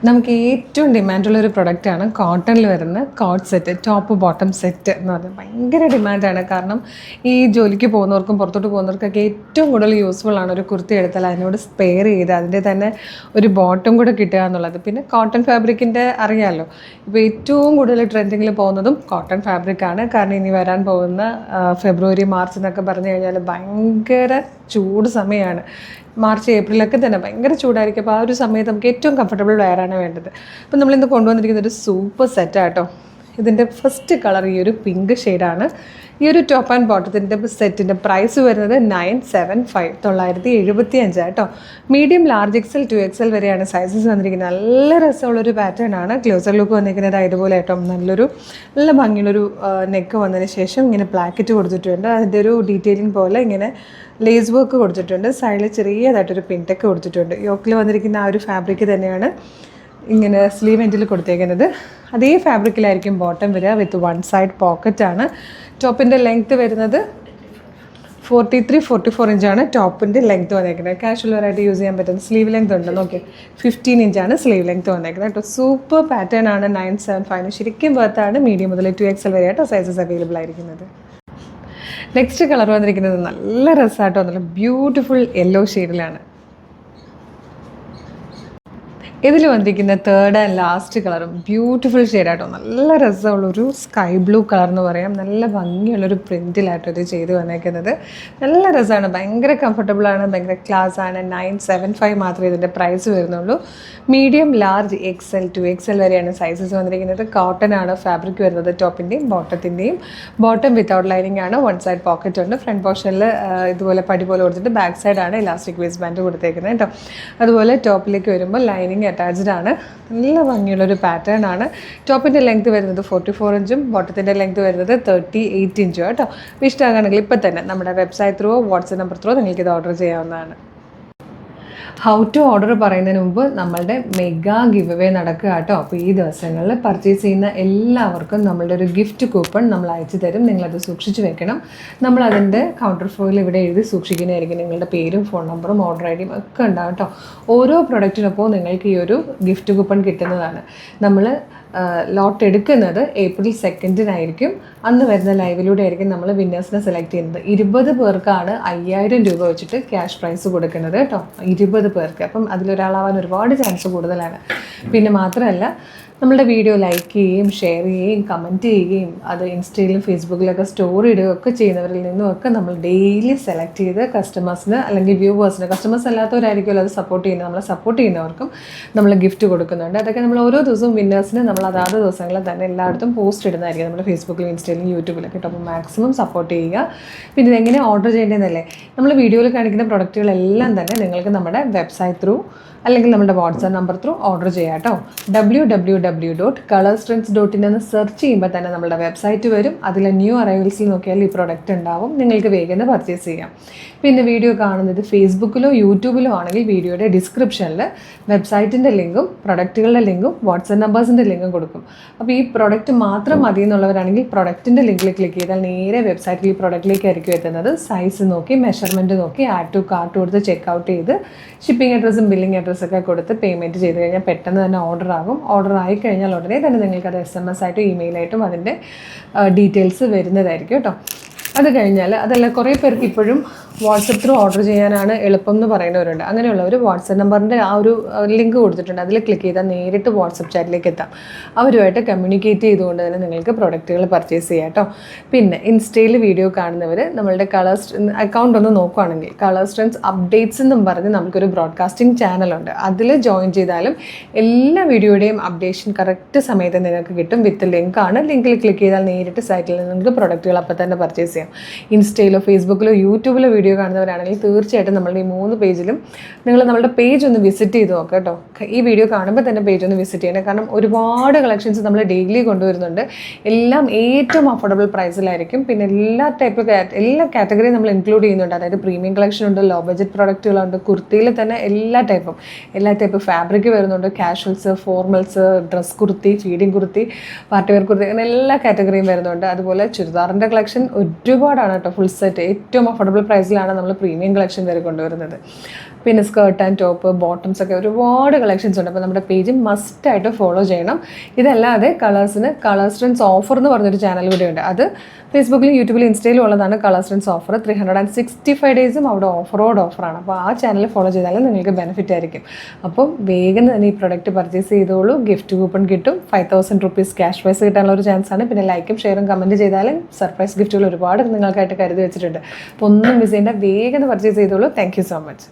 നമുക്ക് ഏറ്റവും ഡിമാൻഡുള്ളൊരു പ്രൊഡക്റ്റാണ് കോട്ടണിൽ വരുന്ന coord set, top bottom set എന്ന് പറഞ്ഞാൽ ഭയങ്കര ഡിമാൻഡാണ്. കാരണം ഈ ജോലിക്ക് പോകുന്നവർക്കും പുറത്തോട്ട് പോകുന്നവർക്കൊക്കെ ഏറ്റവും കൂടുതൽ യൂസ്ഫുൾ ആണ് ഒരു കുർത്തി എടുത്താൽ അതിനോട് സ്പെയർ ചെയ്ത് അതിൻ്റെ തന്നെ ഒരു ബോട്ടം കൂടെ കിട്ടുക എന്നുള്ളത്. പിന്നെ കോട്ടൺ ഫാബ്രിക്കിൻ്റെ അറിയാമല്ലോ, ഇപ്പോൾ ഏറ്റവും കൂടുതൽ ട്രെൻഡിങ്ങിൽ പോകുന്നതും കോട്ടൺ ഫാബ്രിക്കാണ്. കാരണം ഇനി വരാൻ പോകുന്ന ഫെബ്രുവരി മാർച്ച് എന്നൊക്കെ പറഞ്ഞു കഴിഞ്ഞാൽ ഭയങ്കര ചൂട് സമയമാണ്. മാർച്ച് ഏപ്രിലൊക്കെ തന്നെ ഭയങ്കര ചൂടായിരിക്കും. അപ്പോൾ ആ ഒരു സമയത്ത് നമുക്ക് ഏറ്റവും കംഫർട്ടബിൾ വെയറാണ് വേണ്ടത്. അപ്പോൾ നമ്മളിന്ന് കൊണ്ടുവന്നിരിക്കുന്ന ഒരു സൂപ്പർ സെറ്റാട്ടോ. ഇതിൻ്റെ ഫസ്റ്റ് കളർ ഈ ഒരു പിങ്ക് ഷെയ്ഡാണ്. ഈ ഒരു ടോപ്പ് ആൻഡ് ബോട്ടത്തിൻ്റെ സെറ്റിൻ്റെ പ്രൈസ് വരുന്നത് 975 975 കേട്ടോ. മീഡിയം, ലാർജ് XL, 2XL വരെയാണ് സൈസസ് വന്നിരിക്കുന്നത്. നല്ല രസമുള്ളൊരു പാറ്റേൺ ആണ്. ക്ലോസർ ലുക്ക് വന്നിരിക്കുന്നത് ഇതുപോലെ കേട്ടോ. നല്ല ഭംഗിയുള്ളൊരു നെക്ക് വന്നതിന് ശേഷം ഇങ്ങനെ പ്ലാക്കറ്റ് കൊടുത്തിട്ടുണ്ട്. അതിൻ്റെ ഒരു ഡീറ്റെയിലിംഗ് പോലെ ഇങ്ങനെ ലേസ് വർക്ക് കൊടുത്തിട്ടുണ്ട്. സൈഡിൽ ചെറിയതായിട്ടൊരു പിൻടെക്ക് കൊടുത്തിട്ടുണ്ട്. യോക്കിൽ വന്നിരിക്കുന്ന ആ ഒരു ഫാബ്രിക് തന്നെയാണ് ഇങ്ങനെ സ്ലീവ് എൻഡിൽ കൊടുത്തേക്കുന്നത്. അതേ ഫാബ്രിക്കിലായിരിക്കും ബോട്ടം വരിക വിത്ത് വൺ സൈഡ് പോക്കറ്റാണ്. ടോപ്പിൻ്റെ ലെങ്ത്ത് വരുന്നത് 43-44 ഇഞ്ചാണ് ടോപ്പിൻ്റെ ലെങ്ത്ത് വന്നേക്കുന്നത്. കാഷ്വൽ വെയറായിട്ട് യൂസ് ചെയ്യാൻ പറ്റുന്ന സ്ലീവ് ലെങ്ത് ഉണ്ട്. നോക്കി 15 ഇഞ്ചാണ് സ്ലീവ് ലെങ്ത്ത് വന്നേക്കുന്നത് കേട്ടോ. സൂപ്പർ പാറ്റേൺ ആണ്. 975 ശരിക്കും വർത്താണ്. മീഡിയം മുതൽ 2XL വരെ ആയിട്ടോ സൈസസ് അവൈലബിൾ ആയിരിക്കുന്നത്. നെക്സ്റ്റ് കളർ വന്നിരിക്കുന്നത് നല്ല രസമായിട്ടോ, നല്ല ബ്യൂട്ടിഫുൾ യെല്ലോ ഷെയ്ഡിലാണ്. ഇതിൽ വന്നിരിക്കുന്ന തേർഡ് ആൻഡ് ലാസ്റ്റ് കളറും ബ്യൂട്ടിഫുൾ ഷെയ്ഡായിട്ടോ. നല്ല രസമുള്ളൊരു സ്കൈ ബ്ലൂ കളർ എന്ന് പറയാം. നല്ല ഭംഗിയുള്ളൊരു പ്രിൻറ്റിലായിട്ടോ ഇത് ചെയ്ത് വന്നേക്കുന്നത്. നല്ല രസമാണ്, ഭയങ്കര കംഫർട്ടബിളാണ്, ഭയങ്കര ക്ലാസ് ആണ്. 975 മാത്രമേ ഇതിൻ്റെ പ്രൈസ് വരുന്നുള്ളൂ. മീഡിയം, ലാർജ്, XL, 2XL വരെയാണ് സൈസസ് വന്നിരിക്കുന്നത്. കോട്ടൺ ആണ് ഫാബ്രിക് വരുന്നത്. ടോപ്പിൻ്റെയും ബോട്ടത്തിൻ്റെയും ബോട്ടം വിത്തൗട്ട് ലൈനിങ് ആണ്. വൺ സൈഡ് പോക്കറ്റ് ഉണ്ട്. ഫ്രണ്ട് പോർഷനിൽ ഇതുപോലെ പടി പോലെ കൊടുത്തിട്ട് ബാക്ക് സൈഡാണ് ഇലാസ്റ്റിക് വേസ്റ്റ് ബാൻഡ് കൊടുത്തേക്കുന്നത് കേട്ടോ. അതുപോലെ ടോപ്പിലേക്ക് വരുമ്പോൾ ലൈനിങ് അറ്റാച്ച്ഡ് ആണ്. നല്ല ഭംഗിയുള്ളൊരു പാറ്റേൺ ആണ്. ടോപ്പിൻ്റെ ലെങ്ത് വരുന്നത് 44 ഇഞ്ചും ബോട്ടത്തിൻ്റെ ലെങ്ത് വരുന്നത് 38 ഇഞ്ചും കേട്ടോ. ഇഷ്ടമാണെങ്കിൽ ഇപ്പം തന്നെ നമ്മുടെ website through, WhatsApp number through നിങ്ങൾക്ക് ഇത് ഓർഡർ ചെയ്യാവുന്നതാണ്. ഹൗ ടു ഓർഡർ പറയുന്നതിന് മുമ്പ് നമ്മളുടെ മെഗാ ഗിവ് അവേ നടക്കുക കേട്ടോ. അപ്പോൾ ഈ ദിവസങ്ങളിൽ പർച്ചേസ് ചെയ്യുന്ന എല്ലാവർക്കും നമ്മളുടെ ഒരു ഗിഫ്റ്റ് കൂപ്പൺ നമ്മൾ അയച്ചു തരും. നിങ്ങളത് സൂക്ഷിച്ച് വെക്കണം. നമ്മളതിൻ്റെ കൗണ്ടർ ഫോയിൽ ഇവിടെ എഴുതി സൂക്ഷിക്കുന്നതായിരിക്കും. നിങ്ങളുടെ പേരും ഫോൺ നമ്പറും ഓർഡർ ഐഡിയും ഒക്കെ ഉണ്ടാകും കേട്ടോ. ഓരോ പ്രൊഡക്റ്റിനൊപ്പം നിങ്ങൾക്ക് ഈ ഒരു ഗിഫ്റ്റ് കൂപ്പൺ കിട്ടുന്നതാണ്. നമ്മൾ ലോട്ട് എടുക്കുന്നത് April 2 അന്ന് വരുന്ന ലൈവിലൂടെ ആയിരിക്കും നമ്മൾ വിന്നേഴ്സിനെ സെലക്ട് ചെയ്യുന്നത്. 20 പേർക്കാണ് 5000 രൂപ വെച്ചിട്ട് ക്യാഷ് പ്രൈസ് കൊടുക്കുന്നത് കേട്ടോ. 20 പേർക്ക്. അപ്പം അതിലൊരാളാവാൻ ഒരുപാട് ചാൻസ് കൂടുതലാണ്. പിന്നെ മാത്രമല്ല, നമ്മളുടെ വീഡിയോ ലൈക്ക് ചെയ്യുകയും ഷെയർ ചെയ്യുകയും കമൻറ്റ് ചെയ്യുകയും അത് ഇൻസ്റ്റയിലും ഫേസ്ബുക്കിലൊക്കെ സ്റ്റോറി ഇടുകയൊക്കെ ചെയ്യുന്നവരിൽ നിന്നുമൊക്കെ നമ്മൾ ഡെയിലി സെലക്ട് ചെയ്ത് കസ്റ്റമേഴ്സിന് അല്ലെങ്കിൽ വ്യൂവേഴ്സിന്, കസ്റ്റമേഴ്സ് അല്ലാത്തവരായിരിക്കുമല്ലോ അത് സപ്പോർട്ട് ചെയ്യുന്നത്, നമ്മളെ സപ്പോർട്ട് ചെയ്യുന്നവർക്കും നമ്മൾ ഗിഫ്റ്റ് കൊടുക്കുന്നുണ്ട്. അതൊക്കെ നമ്മൾ ഓരോ ദിവസവും വിന്നേഴ്സിന് നമ്മൾ അതാത് ദിവസങ്ങളിൽ തന്നെ എല്ലായിടത്തും പോസ്റ്റ് ഇടുന്നതായിരിക്കും, നമ്മുടെ ഫേസ്ബുക്കിലും ഇൻസ്റ്റയിലും യൂട്യൂബിലൊക്കെ കേട്ടോ. അപ്പോൾ മാക്സിമം സപ്പോർട്ട് ചെയ്യുക. പിന്നെ ഇതെങ്ങനെ ഓർഡർ ചെയ്യേണ്ടതെന്നല്ലേ, നമ്മൾ വീഡിയോയിൽ കാണിക്കുന്ന പ്രൊഡക്റ്റുകളെല്ലാം തന്നെ നിങ്ങൾക്ക് നമ്മുടെ വെബ്സൈറ്റ് ത്രൂ അല്ലെങ്കിൽ നമ്മുടെ വാട്സാപ്പ് നമ്പർ ത്രൂ ഓർഡർ ചെയ്യാം കേട്ടോ. www.colorstrends.in എന്ന് സെർച്ച് ചെയ്യുമ്പോൾ തന്നെ നമ്മുടെ വെബ്സൈറ്റ് വരും. അതിൽ ന്യൂ അറൈവൽസിൽ നോക്കിയാൽ ഈ പ്രൊഡക്റ്റ് ഉണ്ടാവും. നിങ്ങൾക്ക് വേഗം പർച്ചേസ് ചെയ്യാം. പിന്നെ വീഡിയോ കാണുന്നത് ഫേസ്ബുക്കിലോ യൂട്യൂബിലോ ആണെങ്കിൽ വീഡിയോയുടെ ഡിസ്ക്രിപ്ഷനിൽ വെബ്സൈറ്റിൻ്റെ ലിങ്കും പ്രൊഡക്റ്റുകളുടെ ലിങ്കും വാട്സാപ്പ് നമ്പേഴ്സിൻ്റെ ലിങ്കും കൊടുക്കും. അപ്പോൾ ഈ പ്രൊഡക്റ്റ് മാത്രം മതി എന്നുള്ളവരാണെങ്കിൽ പ്രൊഡക്റ്റിൻ്റെ ലിങ്കിൽ ക്ലിക്ക് ചെയ്താൽ നേരെ വെബ്സൈറ്റിൽ ഈ പ്രൊഡക്റ്റിലേക്കായിരിക്കും എത്തുന്നത്. സൈസ് നോക്കി, മെഷർമെൻറ്റ് നോക്കി, ആഡ് ടു കാർട്ട് കൊടുത്ത് ചെക്കൗട്ട് ചെയ്ത് ഷിപ്പിംഗ് അഡ്രസ്സും ബില്ലിംഗ് അഡ്രസ്സൊക്കെ കൊടുത്ത് പേയ്മെൻറ്റ് ചെയ്ത് കഴിഞ്ഞാൽ പെട്ടെന്ന് തന്നെ ഓർഡർ ആകും. ഓർഡർ ആയിക്കഴിഞ്ഞാൽ ഉടനെ തന്നെ നിങ്ങൾക്കത് SMS ആയിട്ടും ഇമെയിലായിട്ടും അതിൻ്റെ ഡീറ്റെയിൽസ് വരുന്നതായിരിക്കും കേട്ടോ. അത് കഴിഞ്ഞാൽ അതല്ല, കുറേ പേർക്ക് ഇപ്പോഴും വാട്സപ്പ് ത്രൂ ഓർഡർ ചെയ്യാനാണ് എളുപ്പം എന്ന് പറയുന്നവരുണ്ട്. അങ്ങനെയുള്ളവർ വാട്സപ്പ് നമ്പറിൻ്റെ ആ ഒരു ലിങ്ക് കൊടുത്തിട്ടുണ്ട്. അതിൽ ക്ലിക്ക് ചെയ്താൽ നേരിട്ട് വാട്സപ്പ് ചാറ്റിലേക്ക് എത്താം. അവരുമായിട്ട് കമ്മ്യൂണിക്കേറ്റ് ചെയ്തുകൊണ്ട് തന്നെ നിങ്ങൾക്ക് പ്രൊഡക്റ്റുകൾ പർച്ചേസ് ചെയ്യാം കേട്ടോ. പിന്നെ ഇൻസ്റ്റയിൽ വീഡിയോ കാണുന്നവർ നമ്മളുടെ അക്കൗണ്ട് ഒന്ന് നോക്കുകയാണെങ്കിൽ കളേഴ്സ് ട്രെൻഡ്സ് അപ്ഡേറ്റ്സ് എന്നും പറഞ്ഞ് നമുക്കൊരു ബ്രോഡ്കാസ്റ്റിംഗ് ചാനലുണ്ട്. അതിൽ ജോയിൻ ചെയ്താലും എല്ലാ വീഡിയോയുടെയും അപ്ഡേഷൻ കറക്റ്റ് സമയത്ത് നിങ്ങൾക്ക് കിട്ടും. വിത്ത് ലിങ്കാണ്. ലിങ്കിൽ ക്ലിക്ക് ചെയ്താൽ നേരിട്ട് സൈറ്റിൽ നിന്ന് നിങ്ങൾക്ക് പ്രൊഡക്റ്റുകൾ അപ്പോൾ തന്നെ പർച്ചേസ് ചെയ്യാം. ഇൻസ്റ്റയിലോ ഫേസ്ബുക്കിലോ യൂട്യൂബിലോ വീഡിയോ കാണുന്നവരാണെങ്കിൽ തീർച്ചയായിട്ടും നമ്മളുടെ ഈ 3 പേജിലും നിങ്ങൾ നമ്മളുടെ പേജ് ഒന്ന് വിസിറ്റ് ചെയ്ത് നോക്കുക കേട്ടോ. ഈ വീഡിയോ കാണുമ്പോൾ തന്നെ പേജ് ഒന്ന് വിസിറ്റ് ചെയ്യണം. കാരണം ഒരുപാട് കളക്ഷൻസ് നമ്മൾ ഡെയിലി കൊണ്ടുവരുന്നുണ്ട്. എല്ലാം ഏറ്റവും അഫോർഡബിൾ പ്രൈസിലായിരിക്കും. പിന്നെ എല്ലാ കാറ്റഗറിയും നമ്മൾ ഇൻക്ലൂഡ് ചെയ്യുന്നുണ്ട്. അതായത് പ്രീമിയം കളക്ഷൻ ഉണ്ട്, ലോ ബഡ്ജറ്റ് പ്രൊഡക്റ്റുകളുണ്ട്, കുർത്തിയിൽ തന്നെ എല്ലാ ടൈപ്പ് ഫാബ്രിക് വരുന്നുണ്ട്. Casuals, formals, dress kurti, feeding kurti, party wear kurti, അങ്ങനെ എല്ലാ കാറ്റഗറിയും വരുന്നുണ്ട്. അതുപോലെ ചുരിദാറിൻ്റെ കളക്ഷൻ ഒരുപാടാണ് കേട്ടോ. ഫുൾ സെറ്റ് ഏറ്റവും അഫോർഡബിൾ പ്രൈസിലാണ് പ്രൈസിലാണ് നമ്മൾ പ്രീമിയം കളക്ഷൻ വരെ കൊണ്ടുവരുന്നത്. പിന്നെ സ്കേർട്ട് ആൻഡ് ടോപ്പ്, ബോട്ടംസ് ഒക്കെ ഒരുപാട് കളക്ഷൻസ് ഉണ്ട്. അപ്പോൾ നമ്മുടെ പേജ് മസ്റ്റായിട്ട് ഫോളോ ചെയ്യണം. ഇതല്ലാതെ കളേഴ്സിന് കളേഴ്സ് ട്രെൻഡ്സ് ഓഫർ എന്ന് പറഞ്ഞൊരു ചാനൽ കൂടെ ഉണ്ട്. അത് ഫേസ്ബുക്കിലും യൂട്യൂബിലും ഇൻസ്റ്റയിലും ഉള്ളതാണ്. കളേഴ്സ് ട്രെൻഡ്സ് ഓഫർ 365 ഡേയ്സും അവിടെ ഓഫറാണ്. അപ്പോൾ ആ ചാനൽ ഫോളോ ചെയ്താലും നിങ്ങൾക്ക് ബെനിഫിറ്റ് ആയിരിക്കും. അപ്പം വേഗം തന്നെ ഈ പ്രൊഡക്റ്റ് പർച്ചേസ് ചെയ്തോളൂ. ഗിഫ്റ്റ് കൂപ്പൺ കിട്ടും. 5000 റുപ്പീസ് ക്യാഷ് പ്രൈസ് കിട്ടാനുള്ള ഒരു ചാൻസാണ്. പിന്നെ ലൈക്കും ഷെയറും കമൻറ്റ് ചെയ്താലും സർപ്രൈസ് ഗിഫ്റ്റുകൾ ഒരുപാട് നിങ്ങൾക്കായിട്ട് കരുതി വെച്ചിട്ടുണ്ട്. അപ്പോൾ ഒന്നും മിസ് ചെയ്യേണ്ട, വേഗം പർച്ചേസ് ചെയ്തോളൂ. Thank you so much.